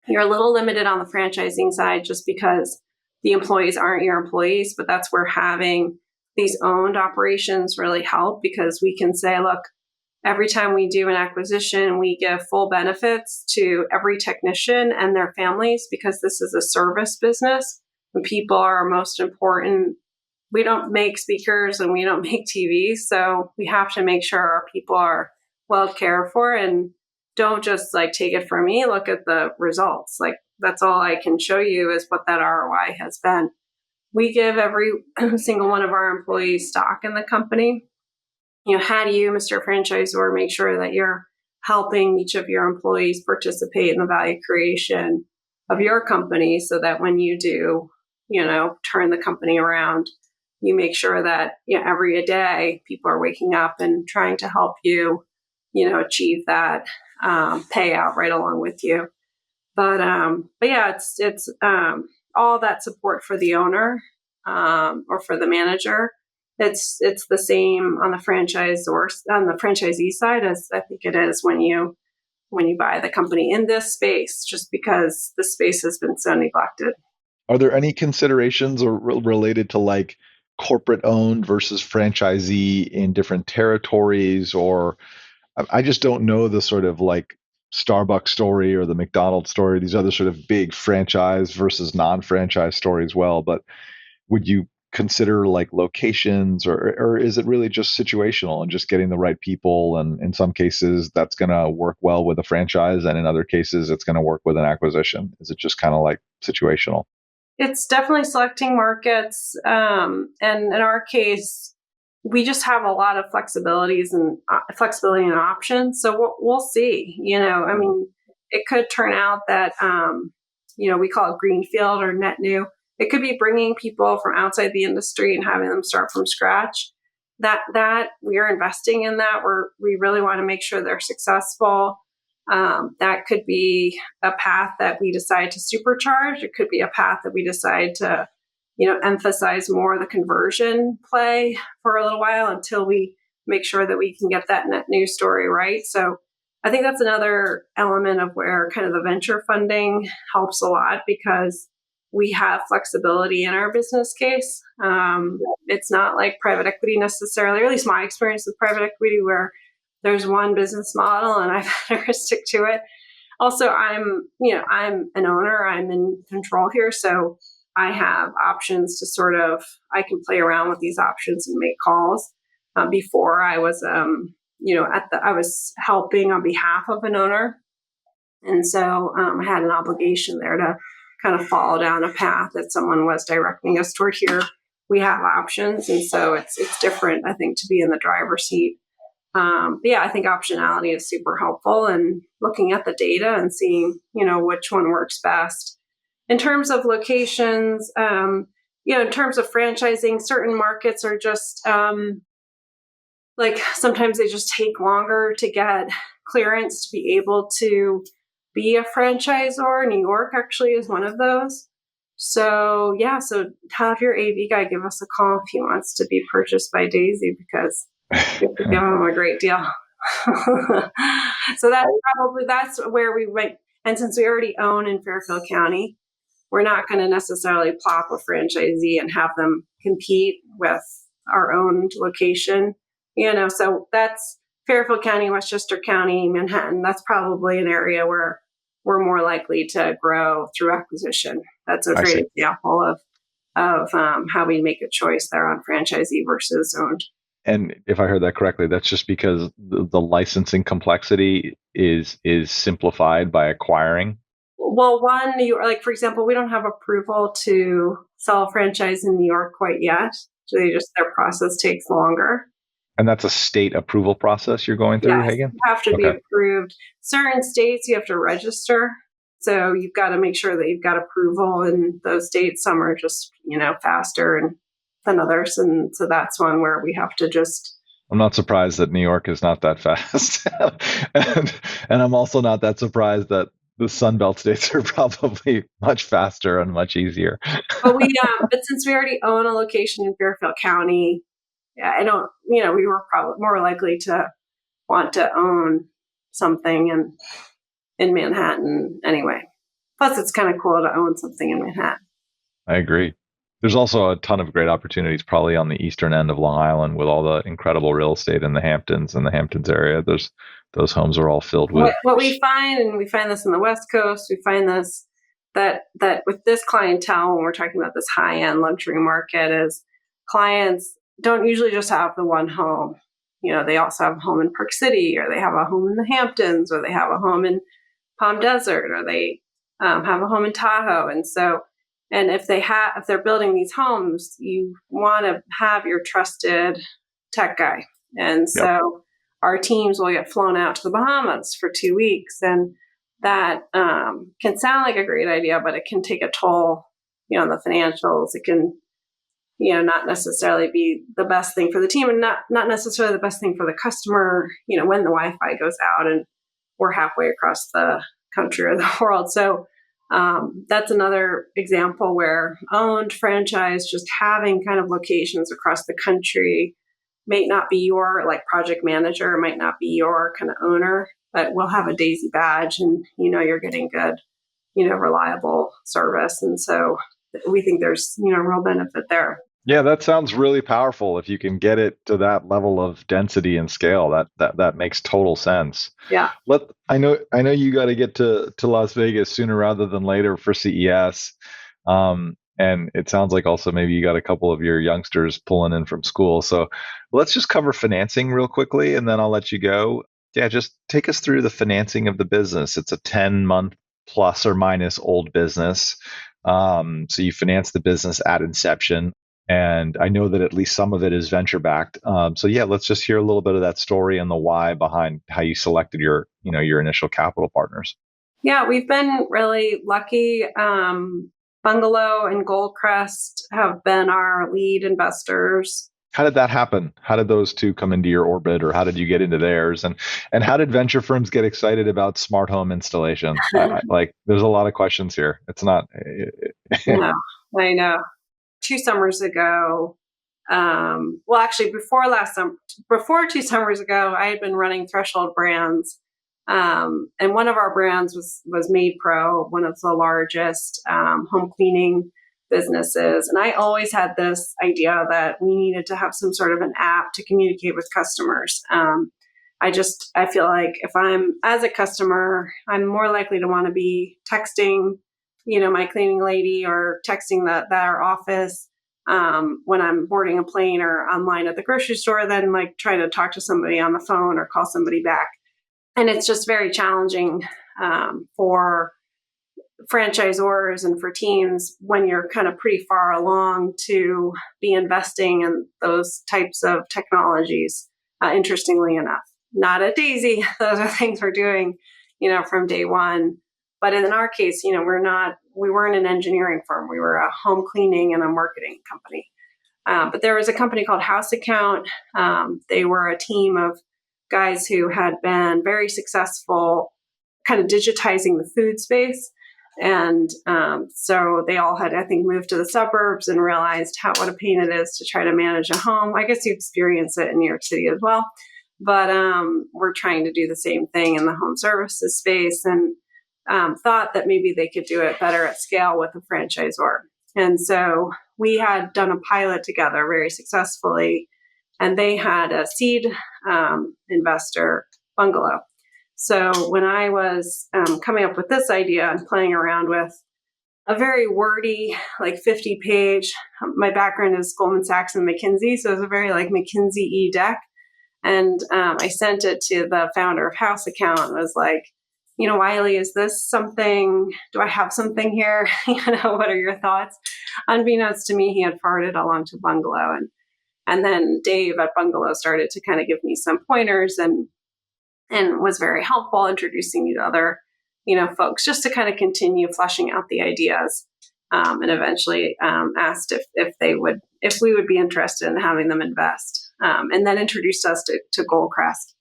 You're a little limited on the franchising side just because the employees aren't your employees, but that's where having these owned operations really help, because we can say, look, every time we do an acquisition, we give full benefits to every technician and their families, because this is a service business and people are most important. We don't make speakers and we don't make TVs, so we have to make sure our people are well cared for, and don't just like take it from me. Look at the results. Like that's all I can show you is what that ROI has been. We give every single one of our employees stock in the company. How do you, Mr. Franchisor, make sure that you're helping each of your employees participate in the value creation of your company so that when you do, turn the company around, you make sure that every day people are waking up and trying to help you, achieve that payout right along with you. But yeah, it's all that support for the owner or for the manager. It's the same on the franchisee side as I think it is when you buy the company in this space, just because the space has been so neglected. Are there any considerations or related to like corporate owned versus franchisee in different territories? Or I just don't know the sort of like Starbucks story or the McDonald's story, these other sort of big franchise versus non-franchise stories well, but would you consider like locations, or is it really just situational and just getting the right people? And in some cases that's going to work well with a franchise, and in other cases it's going to work with an acquisition. Is it just kind of like situational? It's definitely selecting markets. And in our case, we just have a lot of flexibility and options. So we'll see, I mean, it could turn out that, we call it greenfield or net new. It could be bringing people from outside the industry and having them start from scratch. That we are investing in that. We really want to make sure they're successful. That could be a path that we decide to supercharge. It could be a path that we decide to, emphasize more the conversion play for a little while until we make sure that we can get that net new story right. So I think that's another element of where kind of the venture funding helps a lot, because we have flexibility in our business case. It's not like private equity necessarily, or at least my experience with private equity, where there's one business model and I've had to stick to it. Also, I'm an owner, I'm in control here. So I have options to I can play around with these options and make calls. Before I was, I was helping on behalf of an owner. And so I had an obligation there to kind of follow down a path that someone was directing us toward. Here we have options. And so it's different, I think, to be in the driver's seat. But yeah, I think optionality is super helpful, and looking at the data and seeing, which one works best. In terms of locations, in terms of franchising, certain markets are just like sometimes they just take longer to get clearance to be able to be a franchisor. New York actually is one of those. So yeah, so have your AV guy give us a call if he wants to be purchased by Daisy, because we could give him a great deal. So that's where we went. And since we already own in Fairfield County, we're not going to necessarily plop a franchisee and have them compete with our own location. So that's Fairfield County, Westchester County, Manhattan. That's probably an area where we're more likely to grow through acquisition. That's a I great see. example of how we make a choice there on franchisee versus owned. And if I heard that correctly, that's just because the licensing complexity is simplified by acquiring. Well, one, for example, we don't have approval to sell a franchise in New York quite yet. So their process takes longer. And that's a state approval process you're going through, Yes, Hagan? you have to be Okay. approved. Certain states you have to register. So you've got to make sure that you've got approval in those states. Some are just, faster than others. And so that's one where we have to just. I'm not surprised that New York is not that fast. and I'm also not that surprised that the Sunbelt states are probably much faster and much easier. But since we already own a location in Fairfield County, I don't, we were probably more likely to want to own something in Manhattan anyway. Plus, it's kind of cool to own something in Manhattan. I agree. There's also a ton of great opportunities probably on the eastern end of Long Island with all the incredible real estate in the Hamptons and the Hamptons area. Those homes are all filled with. What we find, and we find this in the West Coast, we find this that with this clientele, when we're talking about this high-end luxury market, is clients don't usually just have the one home. They also have a home in Park City, or they have a home in the Hamptons, or they have a home in Palm Desert, or they have a home in Tahoe. And if they're building these homes, you want to have your trusted tech guy. And so Yep. our teams will get flown out to the Bahamas for 2 weeks, and that can sound like a great idea, but it can take a toll, on the financials. It can, not necessarily be the best thing for the team, and not necessarily the best thing for the customer, when the Wi-Fi goes out and we're halfway across the country or the world. So that's another example where owned franchise, just having kind of locations across the country, may not be your project manager, might not be your kind of owner, but we'll have a Daisy badge, and you're getting good, reliable service. And so we think there's real benefit there. Yeah, that sounds really powerful. If you can get it to that level of density and scale, that makes total sense. Yeah. I know you got to get to Las Vegas sooner rather than later for CES. And it sounds like also maybe you got a couple of your youngsters pulling in from school. So let's just cover financing real quickly, and then I'll let you go. Yeah, just take us through the financing of the business. It's a 10-month plus or minus old business. So you finance the business at inception. And I know that at least some of it is venture backed. So yeah, let's just hear a little bit of that story and the why behind how you selected your initial capital partners. Yeah, we've been really lucky. Bungalow and Goldcrest have been our lead investors. How did that happen? How did those two come into your orbit, or how did you get into theirs? And how did venture firms get excited about smart home installation? There's a lot of questions here. It's not. No, I know. 2 summers ago, well, actually, before 2 summers ago, I had been running Threshold Brands, and one of our brands was Made Pro, one of the largest home cleaning businesses. And I always had this idea that we needed to have some sort of an app to communicate with customers. I feel like if I'm, as a customer, I'm more likely to want to be texting, my cleaning lady, or texting our office when I'm boarding a plane or online at the grocery store, than trying to talk to somebody on the phone or call somebody back. And it's just very challenging for franchisors and for teams when you're kind of pretty far along to be investing in those types of technologies. Interestingly enough, not at Daisy. Those are things we're doing, from day one. But in our case, we weren't an engineering firm. We were a home cleaning and a marketing company. But there was a company called House Account. They were a team of guys who had been very successful kind of digitizing the food space. And so they all had, I think, moved to the suburbs and realized what a pain it is to try to manage a home. I guess you experience it in New York City as well. But we're trying to do the same thing in the home services space. And thought that maybe they could do it better at scale with a franchisor. And so we had done a pilot together very successfully, and they had a seed investor, Bungalow. So when I was coming up with this idea and playing around with a very wordy, like 50-page, my background is Goldman Sachs and McKinsey, so it was a very like McKinsey-y deck. And I sent it to the founder of House Account and was like, Wiley, is this something, do I have something here? What are your thoughts? Unbeknownst to me, he had forwarded along to Bungalow. And then Dave at Bungalow started to kind of give me some pointers and was very helpful, introducing me to other, folks, just to kind of continue fleshing out the ideas. And eventually asked if we would be interested in having them invest. And then introduced us to Goldcrest.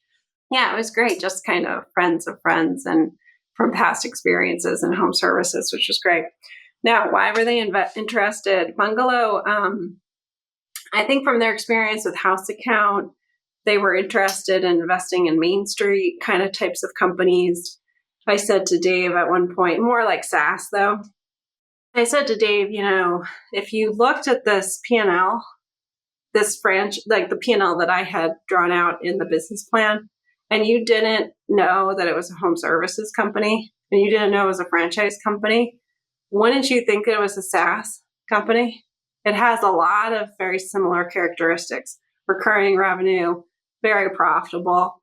Yeah, it was great. Just kind of friends of friends and from past experiences in home services, which was great. Now, why were they interested? Bungalow, I think from their experience with House Account, they were interested in investing in Main Street kind of types of companies. I said to Dave at one point, more like SaaS though, I said to Dave, if you looked at this P&L, like the P&L that I had drawn out in the business plan, and you didn't know that it was a home services company, and you didn't know it was a franchise company, wouldn't you think it was a SaaS company? It has a lot of very similar characteristics, recurring revenue, very profitable.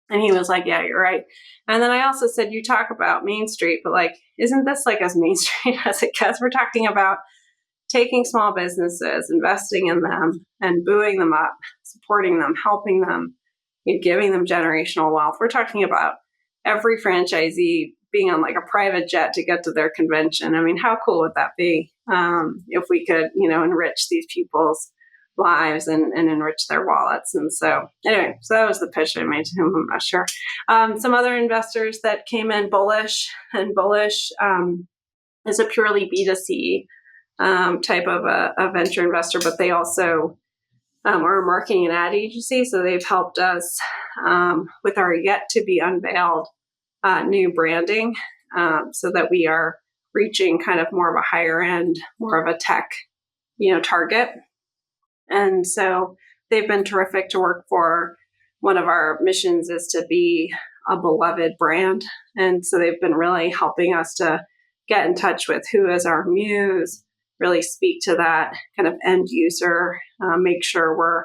And he was like, yeah, you're right. And then I also said, you talk about Main Street, but like, isn't this like as Main Street as it gets? We're talking about taking small businesses, investing in them and buoying them up, supporting them, helping them, giving them generational wealth. We're talking about every franchisee being on like a private jet to get to their convention. I mean, how cool would that be if we could, enrich these people's lives and enrich their wallets. And so anyway, so that was the pitch I made to him. I'm not sure. Some other investors that came in Bullish, and Bullish is a purely B2C type of a venture investor, but they also are a marketing and ad agency. So they've helped us with our yet to be unveiled new branding so that we are reaching kind of more of a higher end, more of a tech, target. And so they've been terrific to work for. One of our missions is to be a beloved brand. And so they've been really helping us to get in touch with who is our muse, really speak to that kind of end user, make sure we're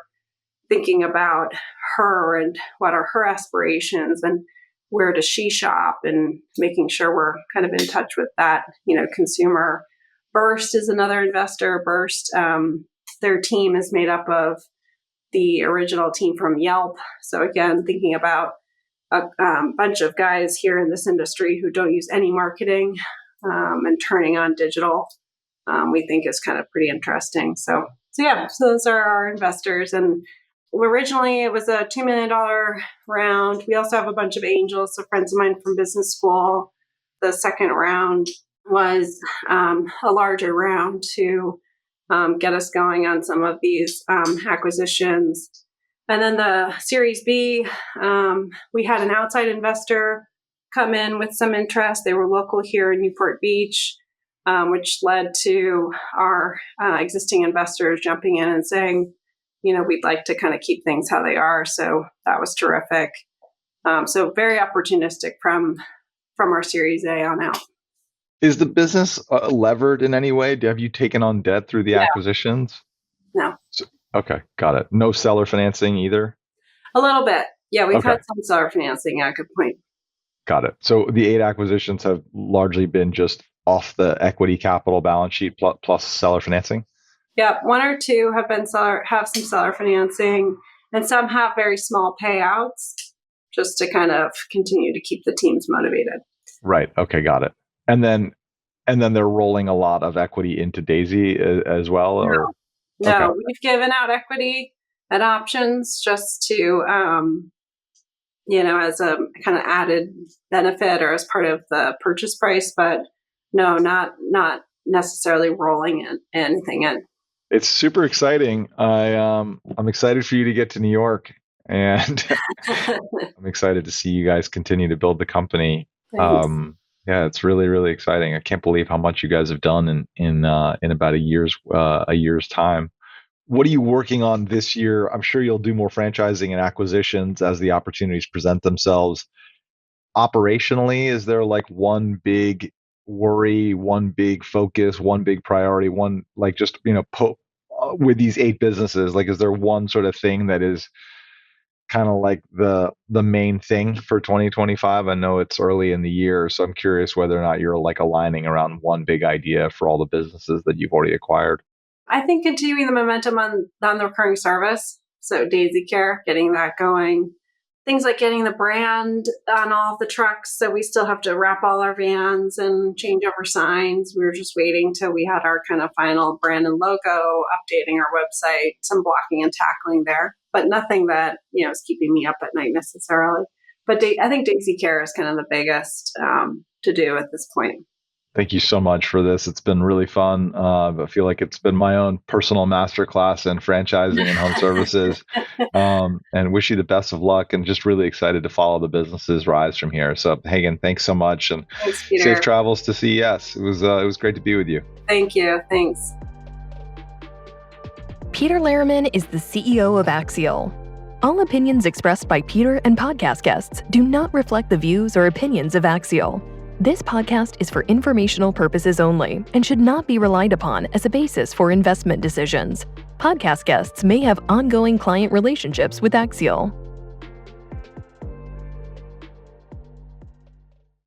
thinking about her and what are her aspirations and where does she shop, and making sure we're kind of in touch with that, consumer. Burst is another investor. Burst, their team is made up of the original team from Yelp. So again, thinking about a bunch of guys here in this industry who don't use any marketing and turning on digital, we think is kind of pretty interesting. So those are our investors. And originally it was a $2 million round. We also have a bunch of angels, so friends of mine from business school. The second round was a larger round to get us going on some of these acquisitions. And then the Series B, we had an outside investor come in with some interest. They were local here in Newport Beach, which led to our existing investors jumping in and saying, we'd like to kind of keep things how they are. So that was terrific. So very opportunistic from our Series A on out. Is the business levered in any way? Have you taken on debt through the acquisitions? No. Okay, got it. No seller financing either? A little bit. Yeah, we've had some seller financing. Yeah, good point. Got it. So the 8 acquisitions have largely been just off the equity capital balance sheet plus seller financing? Yeah, 1 or 2 have some seller financing, and some have very small payouts just to kind of continue to keep the teams motivated. Right. Okay, got it. And then they're rolling a lot of equity into Daisy as well? Or? No, okay. We've given out equity and options just to, as a kind of added benefit or as part of the purchase price, but no, not necessarily rolling anything in. It's super exciting. I'm excited for you to get to New York, and I'm excited to see you guys continue to build the company. Yeah, it's really, really exciting. I can't believe how much you guys have done in about a year's time. What are you working on this year? I'm sure you'll do more franchising and acquisitions as the opportunities present themselves. Operationally, is there like one big worry, one big focus, one big priority, one like just, with these 8 businesses, like is there one sort of thing that is kind of like the main thing for 2025? I know it's early in the year, so I'm curious whether or not you're like aligning around one big idea for all the businesses that you've already acquired. I think continuing the momentum on the recurring service. So Daisy Care, getting that going. Things like getting the brand on all of the trucks. So we still have to wrap all our vans and change over signs. We were just waiting till we had our kind of final brand and logo, updating our website, some blocking and tackling there, but nothing that, is keeping me up at night necessarily. But I think Daisy Care is kind of the biggest to do at this point. Thank you so much for this. It's been really fun. I feel like it's been my own personal masterclass in franchising and home services. And wish you the best of luck, and just really excited to follow the business's rise from here. So, Hagan, thanks so much, and Thanks, Peter. safe travels to CES. It was great to be with you. Thank you. Thanks. Peter Lehrman is the CEO of Axial. All opinions expressed by Peter and podcast guests do not reflect the views or opinions of Axial. This podcast is for informational purposes only and should not be relied upon as a basis for investment decisions. Podcast guests may have ongoing client relationships with Axial.